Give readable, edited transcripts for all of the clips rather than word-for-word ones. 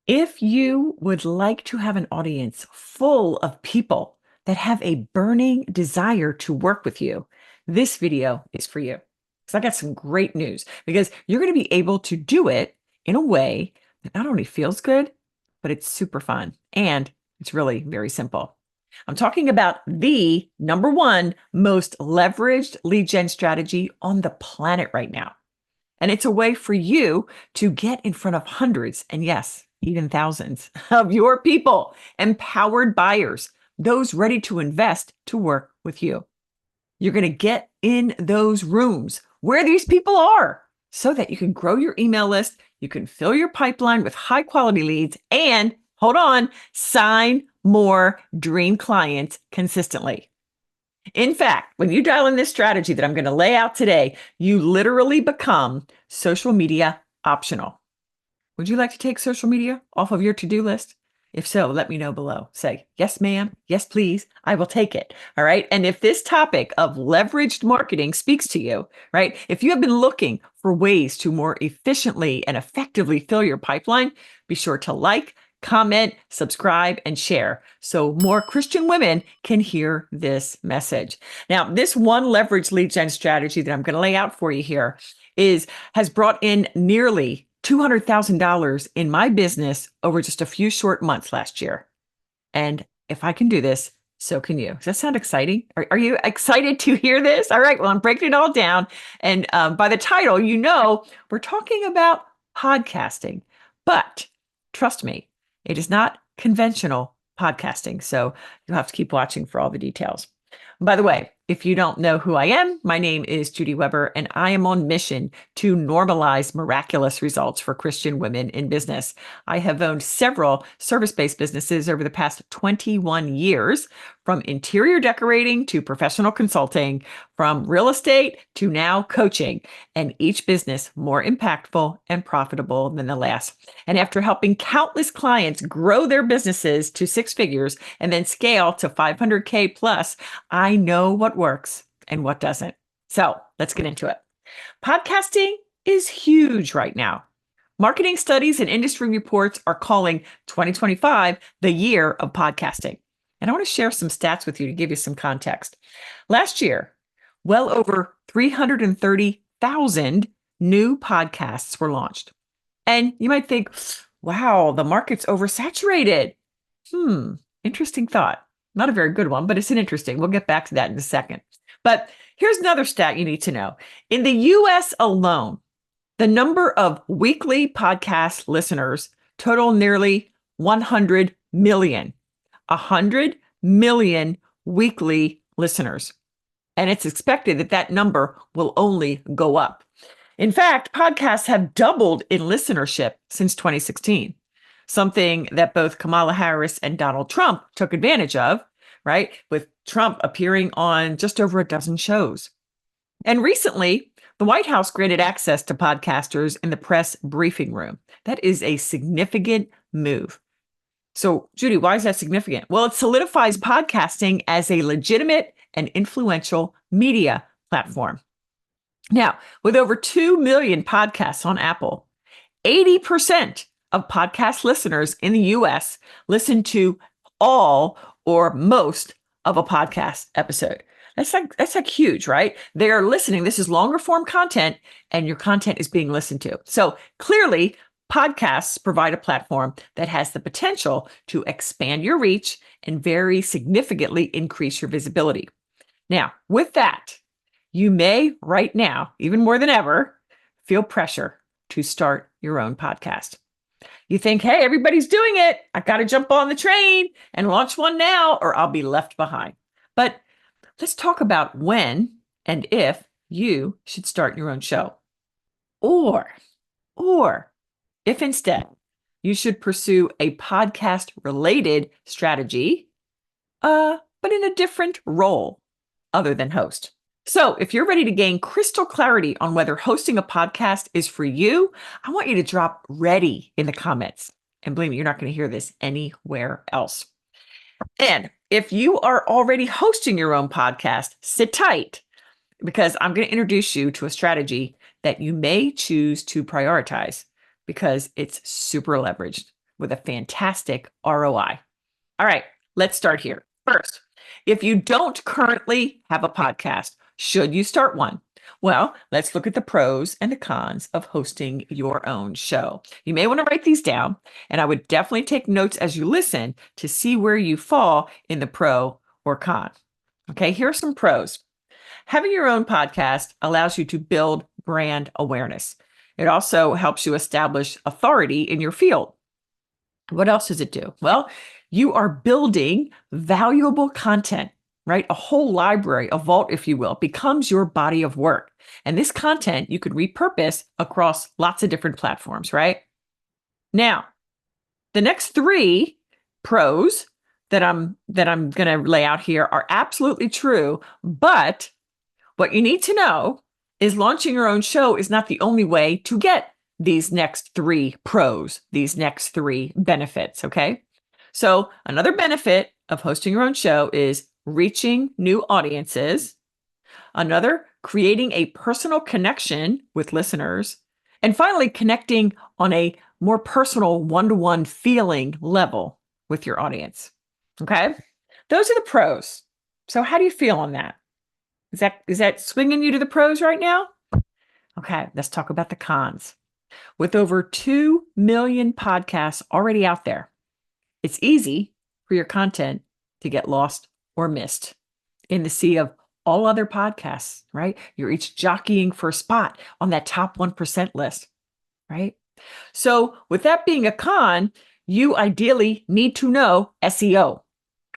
If you would like to have an audience full of people that have a burning desire to work with you, this video is for you. Because I got some great news because you're going to be able to do it in a way that not only feels good, but it's super fun and it's really very simple. I'm talking about the number one most leveraged lead gen strategy on the planet right now. And it's a way for you to get in front of hundreds and yes, even thousands of your people, empowered buyers, those ready to invest to work with you. You're going to get in those rooms where these people are so that you can grow your email list, you can fill your pipeline with high quality leads, and hold on, sign more dream clients consistently. In fact, when you dial in this strategy that I'm going to lay out today, you literally become social media optional. Would you like to take social media off of your to-do list? If so, let me know below. Say, yes, ma'am. Yes, please. I will take it. All right. And if this topic of leveraged marketing speaks to you, right? If you have been looking for ways to more efficiently and effectively fill your pipeline, be sure to like, comment, subscribe, and share so more Christian women can hear this message. Now, this one leverage lead gen strategy that I'm going to lay out for you here has brought in nearly $200,000 in my business over just a few short months last year. And if I can do this, so can you. Does that sound exciting? Are you excited to hear this? All right. Well, I'm breaking it all down. And by the title, we're talking about podcasting. But trust me, it is not conventional podcasting. So you'll have to keep watching for all the details. By the way, if you don't know who I am, my name is Judy Weber, and I am on mission to normalize miraculous results for Christian women in business. I have owned several service-based businesses over the past 21 years, from interior decorating to professional consulting, from real estate to now coaching, and each business more impactful and profitable than the last. And after helping countless clients grow their businesses to six figures and then scale to 500K plus, I know what works and what doesn't. So let's get into it. Podcasting is huge right now. Marketing studies and industry reports are calling 2025 the year of podcasting. And I want to share some stats with you to give you some context. Last year, well over 330,000 new podcasts were launched. And you might think, wow, the market's oversaturated. Interesting thought. Not a very good one, but it's an interesting. We'll get back to that in a second. But here's another stat you need to know. In the US alone, the number of weekly podcast listeners total nearly 100 million. 100 million weekly listeners. And it's expected that that number will only go up. In fact, podcasts have doubled in listenership since 2016, something that both Kamala Harris and Donald Trump took advantage of, right? With Trump appearing on just over a dozen shows. And recently, the White House granted access to podcasters in the press briefing room. That is a significant move. So, Judy, why is that significant? Well, it solidifies podcasting as a legitimate and influential media platform. Now, with over 2 million podcasts on Apple, 80% of podcast listeners in the US listen to all or most of a podcast episode. That's like huge, right? They are listening. This is longer form content and your content is being listened to. So clearly, podcasts provide a platform that has the potential to expand your reach and very significantly increase your visibility. Now, with that, you may right now, even more than ever, feel pressure to start your own podcast. You think, hey, everybody's doing it. I got to jump on the train and launch one now, or I'll be left behind. But let's talk about when and if you should start your own show. Or if instead you should pursue a podcast related strategy, but in a different role other than host. So if you're ready to gain crystal clarity on whether hosting a podcast is for you, I want you to drop ready in the comments. And believe me, you're not going to hear this anywhere else. And if you are already hosting your own podcast, sit tight because I'm going to introduce you to a strategy that you may choose to prioritize because it's super leveraged. with a fantastic ROI. All right, let's start here. First, if you don't currently have a podcast, should you start one? Well, let's look at the pros and the cons of hosting your own show. You may want to write these down, and I would definitely take notes as you listen to see where you fall in the pro or con. Okay, here are some pros. Having your own podcast allows you to build brand awareness. It also helps you establish authority in your field. What else does it do? Well, you are building valuable content, right? A whole library, a vault, if you will, becomes your body of work. And this content you could repurpose across lots of different platforms, right? Now, the next three pros that I'm going to lay out here are absolutely true, but what you need to know is launching your own show is not the only way to get these next three pros, these next three benefits, okay? So another benefit of hosting your own show is reaching new audiences. Another, creating a personal connection with listeners. And finally, connecting on a more personal one-to-one feeling level with your audience, okay? Those are the pros. So how do you feel on that? Is that swinging you to the pros right now? Okay, let's talk about the cons. With over 2 million podcasts already out there, it's easy for your content to get lost or missed in the sea of all other podcasts, right? You're each jockeying for a spot on that top 1% list, right? So with that being a con, you ideally need to know SEO,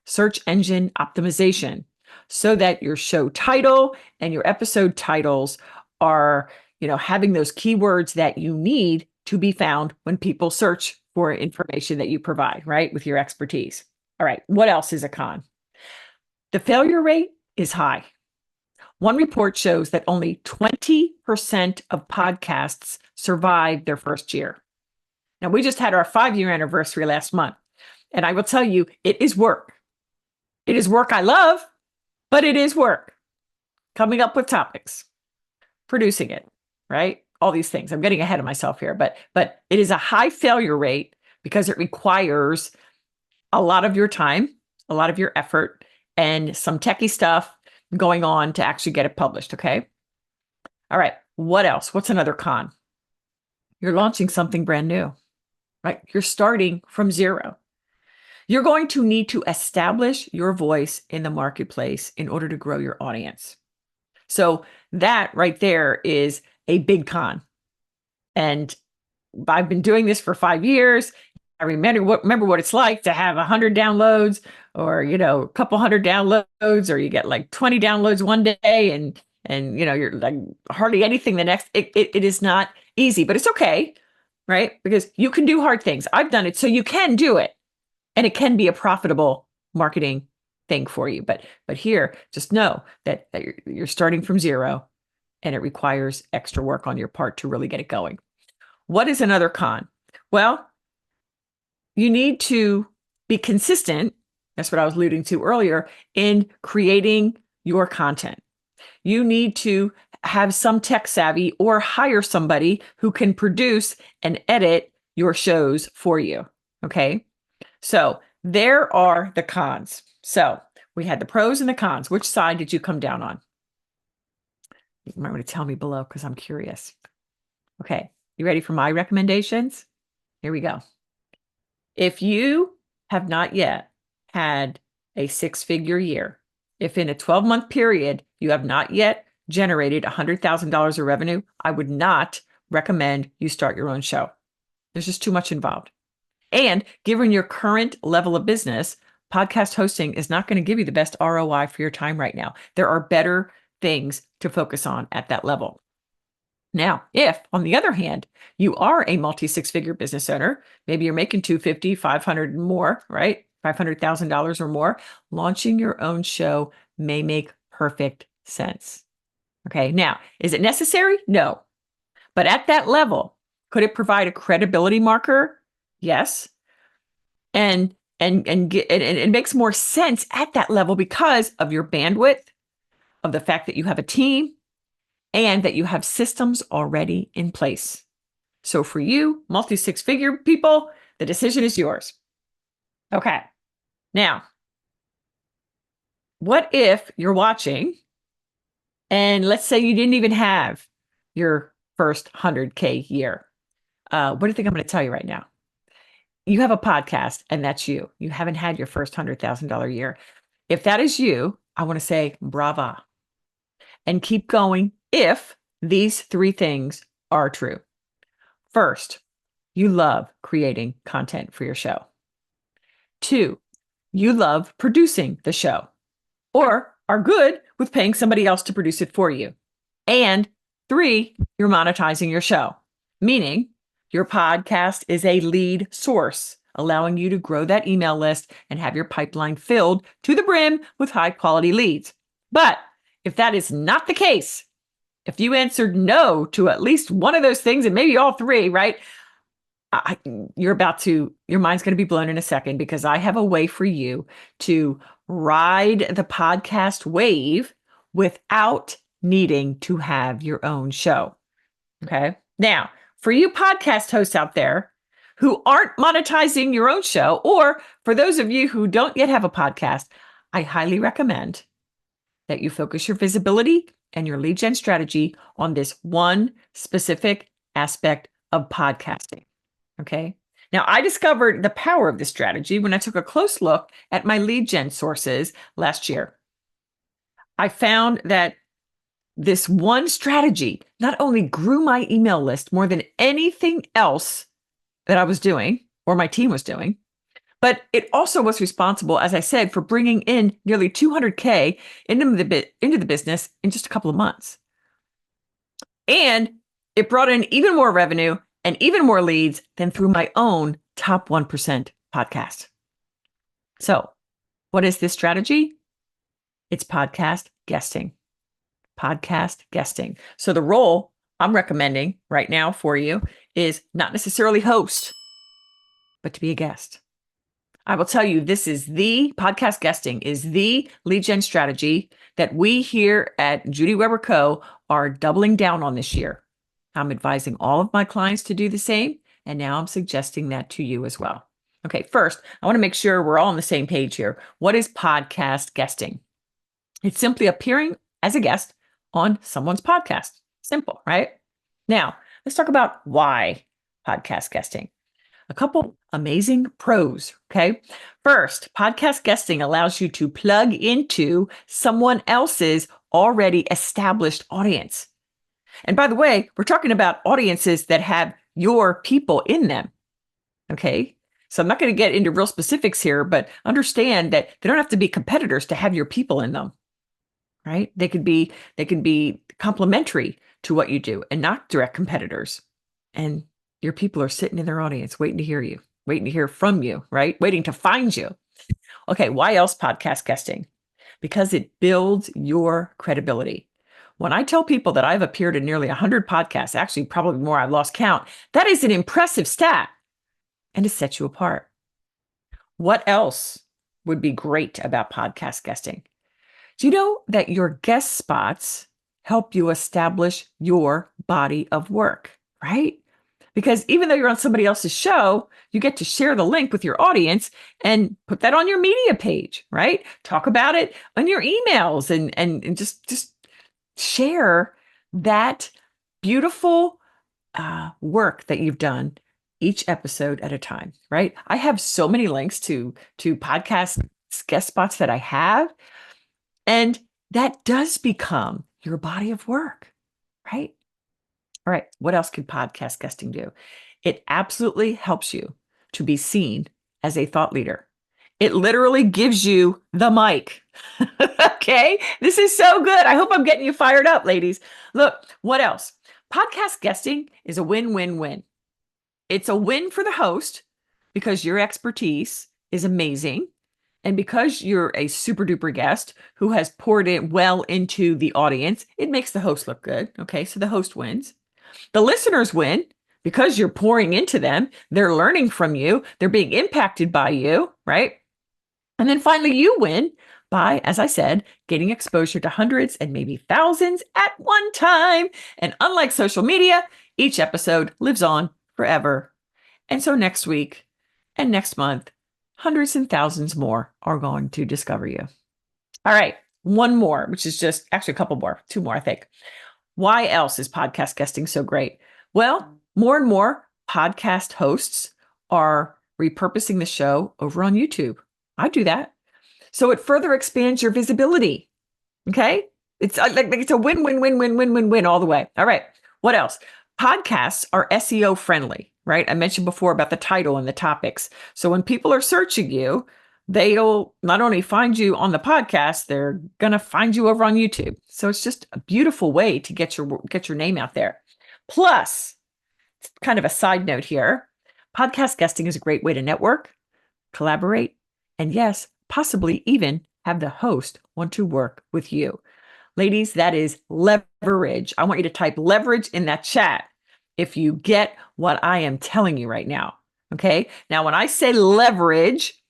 search engine optimization, so that your show title and your episode titles are, having those keywords that you need to be found when people search for information that you provide, right? With your expertise. All right. What else is a con? The failure rate is high. One report shows that only 20% of podcasts survive their first year. Now, we just had our 5-year anniversary last month, and I will tell you, it is work. It is work I love, but it is work. Coming up with topics, producing it, right? All these things. I'm getting ahead of myself here, but it is a high failure rate because it requires a lot of your time, a lot of your effort, and some techie stuff going on to actually get it published, okay? All right, what else? What's another con? You're launching something brand new, right? You're starting from zero. You're going to need to establish your voice in the marketplace in order to grow your audience. So that right there is a big con. And I've been doing this for 5 years. I remember what it's like to have 100 downloads or, a couple hundred downloads, or you get like 20 downloads one day and you're like hardly anything the next. It is not easy, but it's okay, right? Because you can do hard things. I've done it, so you can do it. And it can be a profitable marketing thing for you. But here, just know that you're starting from zero, and it requires extra work on your part to really get it going. What is another con? Well, you need to be consistent. That's what I was alluding to earlier in creating your content. You need to have some tech savvy or hire somebody who can produce and edit your shows for you. Okay. So there are the cons. So we had the pros and the cons. Which side did you come down on? You might want to tell me below because I'm curious. Okay. You ready for my recommendations? Here we go. If you have not yet had a 6-figure year, if in a 12-month period you have not yet generated $100,000 of revenue, I would not recommend you start your own show. There's just too much involved. And given your current level of business, podcast hosting is not going to give you the best ROI for your time right now. There are better things to focus on at that level. Now, if, on the other hand, you are a multi-6-figure business owner, maybe you're making $250,000, $500,000 and more, right? $500,000 or more, launching your own show may make perfect sense. Okay. Now, is it necessary? No. But at that level, could it provide a credibility marker? Yes. And it makes more sense at that level because of your bandwidth, of the fact that you have a team, and that you have systems already in place. So for you, multi-6-figure people, The decision is yours. Okay. Now, what if you're watching and let's say you didn't even have your first 100K year? What do you think I'm going to tell you right now? You have a podcast and that's you. You haven't had your first $100,000 year. If that is you, I want to say brava and keep going if these three things are true. First, you love creating content for your show. 2, you love producing the show or are good with paying somebody else to produce it for you. And 3, you're monetizing your show, meaning your podcast is a lead source, allowing you to grow that email list and have your pipeline filled to the brim with high quality leads. But if that is not the case, if you answered no to at least one of those things and maybe all three, right? Your mind's going to be blown in a second because I have a way for you to ride the podcast wave without needing to have your own show. Okay. Now, for you podcast hosts out there who aren't monetizing your own show, or for those of you who don't yet have a podcast, I highly recommend that you focus your visibility and your lead gen strategy on this one specific aspect of podcasting. Okay. Now, I discovered the power of this strategy when I took a close look at my lead gen sources last year. I found that this one strategy not only grew my email list more than anything else that I was doing or my team was doing, but it also was responsible, as I said, for bringing in nearly 200K into the business in just a couple of months. And it brought in even more revenue and even more leads than through my own top 1% podcast. So, what is this strategy? It's podcast guesting. Podcast guesting. So the role I'm recommending right now for you is not necessarily host, but to be a guest. I will tell you, this is the podcast guesting is the lead gen strategy that we here at Judy Weber Co. are doubling down on this year. I'm advising all of my clients to do the same, and now I'm suggesting that to you as well. Okay, first, I want to make sure we're all on the same page here. What is podcast guesting? It's simply appearing as a guest on someone's podcast. Simple, right? Now, let's talk about why podcast guesting. A couple amazing pros, okay? First, podcast guesting allows you to plug into someone else's already established audience. And by the way, we're talking about audiences that have your people in them, okay? So I'm not going to get into real specifics here, but understand that they don't have to be competitors to have your people in them, right? They could be complementary to what you do and not direct competitors. And your people are sitting in their audience, waiting to hear you, waiting to hear from you, right? Waiting to find you. Okay, why else podcast guesting? Because it builds your credibility. When I tell people that I've appeared in nearly 100 podcasts, actually probably more, I've lost count, that is an impressive stat and it sets you apart. What else would be great about podcast guesting? Do you know that your guest spots help you establish your body of work, right? Because even though you're on somebody else's show, you get to share the link with your audience and put that on your media page, right? Talk about it on your emails and just share that beautiful work that you've done each episode at a time, right? I have so many links to podcast guest spots that I have, and that does become your body of work, right? All right, what else can podcast guesting do? It absolutely helps you to be seen as a thought leader. It literally gives you the mic. Okay, this is so good. I hope I'm getting you fired up, ladies. Look, what else? Podcast guesting is a win-win-win. It's a win for the host because your expertise is amazing. And because you're a super duper guest who has poured it well into the audience, it makes the host look good. Okay, so the host wins. The listeners win because you're pouring into them. They're learning from you. They're being impacted by you, right? And then finally, you win by, as I said, getting exposure to hundreds and maybe thousands at one time. And unlike social media, each episode lives on forever. And so next week, And next month, hundreds and thousands more are going to discover you. All right, one more, which is just actually a couple more, two more, I think. Why else is podcast guesting so great? Well, more and more podcast hosts are repurposing the show over on YouTube. I do that. So it further expands your visibility. Okay. It's like it's a win, win, win, win, win, win, win all the way. All right. What else? Podcasts are SEO friendly, right? I mentioned before about the title and the topics. So when people are searching you, they'll not only find you on the podcast, they're going to find you over on YouTube. So it's just a beautiful way to get your name out there. Plus, kind of a side note here, podcast guesting is a great way to network, collaborate, and yes, possibly even have the host want to work with you. Ladies, that is leverage. I want you to type leverage in that chat if you get what I am telling you right now. Okay. Now, when I say leverage,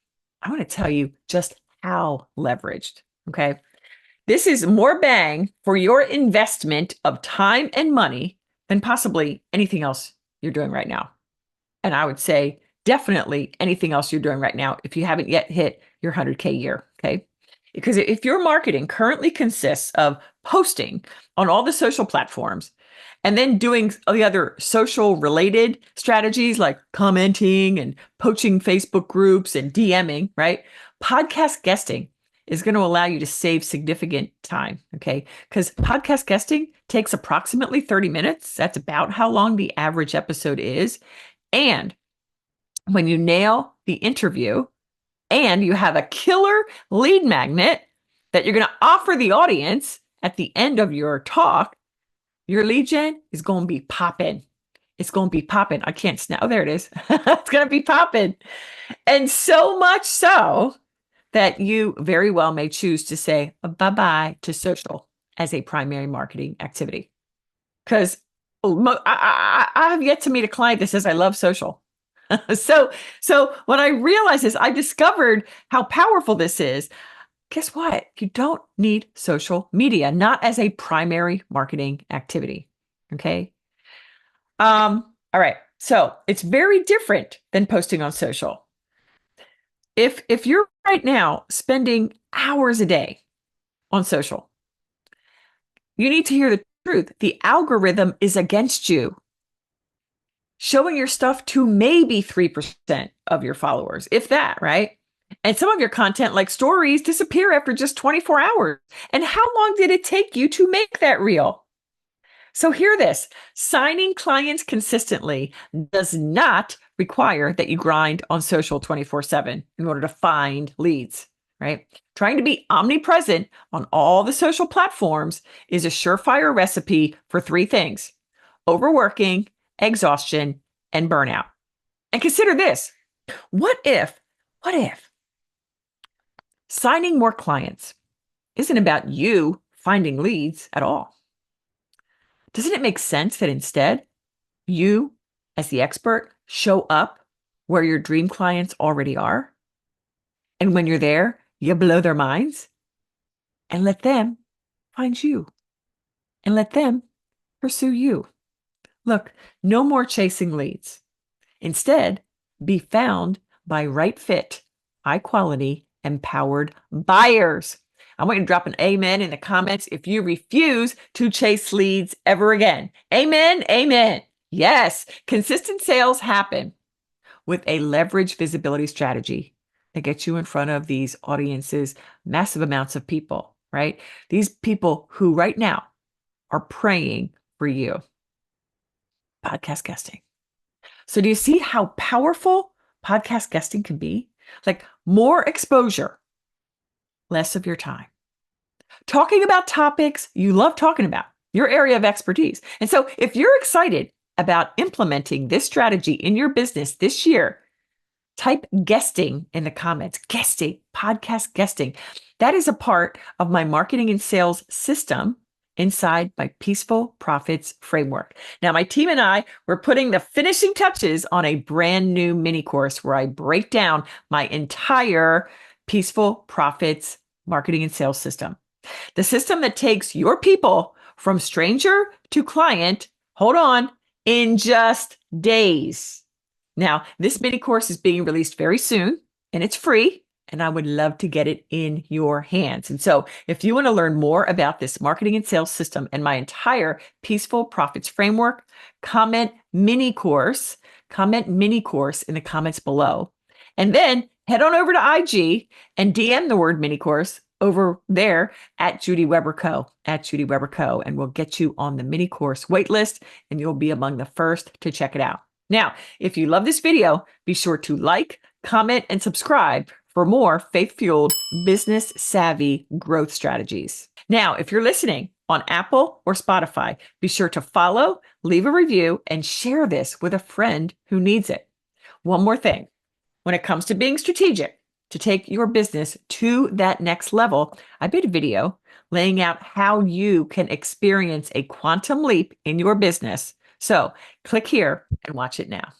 I want to tell you just how leveraged. Okay. This is more bang for your investment of time and money than possibly anything else you're doing right now. And I would say definitely anything else you're doing right now if you haven't yet hit your 100K year. Okay. Because if your marketing currently consists of posting on all the social platforms and then doing the other social related strategies like commenting and poaching Facebook groups and DMing, right? Podcast guesting is going to allow you to save significant time. Okay. Because podcast guesting takes approximately 30 minutes. That's about how long the average episode is. And when you nail the interview, and you have a killer lead magnet that you're going to offer the audience at the end of your talk, your lead gen is going to be popping. It's going to be popping. I can't snap. Oh, there it is. It's going to be popping. And so much so that you very well may choose to say bye-bye to social as a primary marketing activity. Because I have yet to meet a client that says, I love social. So when I realized this, I discovered how powerful this is. Guess what? You don't need social media, not as a primary marketing activity. Okay. All right. So it's very different than posting on social. If you're right now spending hours a day on social, you need to hear the truth. The algorithm is against you. Showing your stuff to maybe 3% of your followers, if that, right? And some of your content, like stories, disappear after just 24 hours. And how long did it take you to make that reel? So hear this, signing clients consistently does not require that you grind on social 24/7 in order to find leads, right? Trying to be omnipresent on all the social platforms is a surefire recipe for three things: overworking, exhaustion, and burnout. And consider this. What if signing more clients isn't about you finding leads at all? Doesn't it make sense that instead you, as the expert, show up where your dream clients already are? And when you're there, you blow their minds and let them find you and let them pursue you. Look, no more chasing leads. Instead, be found by right fit, high quality, empowered buyers. I want you to drop an amen in the comments if you refuse to chase leads ever again. Amen. Amen. Yes, consistent sales happen with a leverage visibility strategy that gets you in front of these audiences, massive amounts of people, right? These people who right now are praying for you. Podcast guesting. So do you see how powerful podcast guesting can be? Like more exposure, less of your time. Talking about topics you love talking about, your area of expertise. And so if you're excited about implementing this strategy in your business this year, type guesting in the comments. Guesting, podcast guesting. That is a part of my marketing and sales system inside my Peaceful Profits framework. Now, my team and I, we're putting the finishing touches on a brand new mini course where I break down my entire Peaceful Profits marketing and sales system. The system that takes your people from stranger to client, hold on, in just days. Now, this mini course is being released very soon and it's free. And I would love to get it in your hands. And so, if you want to learn more about this marketing and sales system and my entire Peaceful Profits framework, comment mini course in the comments below. And then head on over to IG and DM the word mini course over there at Judy Weber Co. And we'll get you on the mini course waitlist and you'll be among the first to check it out. Now, if you love this video, be sure to like, comment, and subscribe for more faith-fueled, business-savvy growth strategies. Now, if you're listening on Apple or Spotify, be sure to follow, leave a review, and share this with a friend who needs it. One more thing. When it comes to being strategic to take your business to that next level, I made a video laying out how you can experience a quantum leap in your business. So click here and watch it now.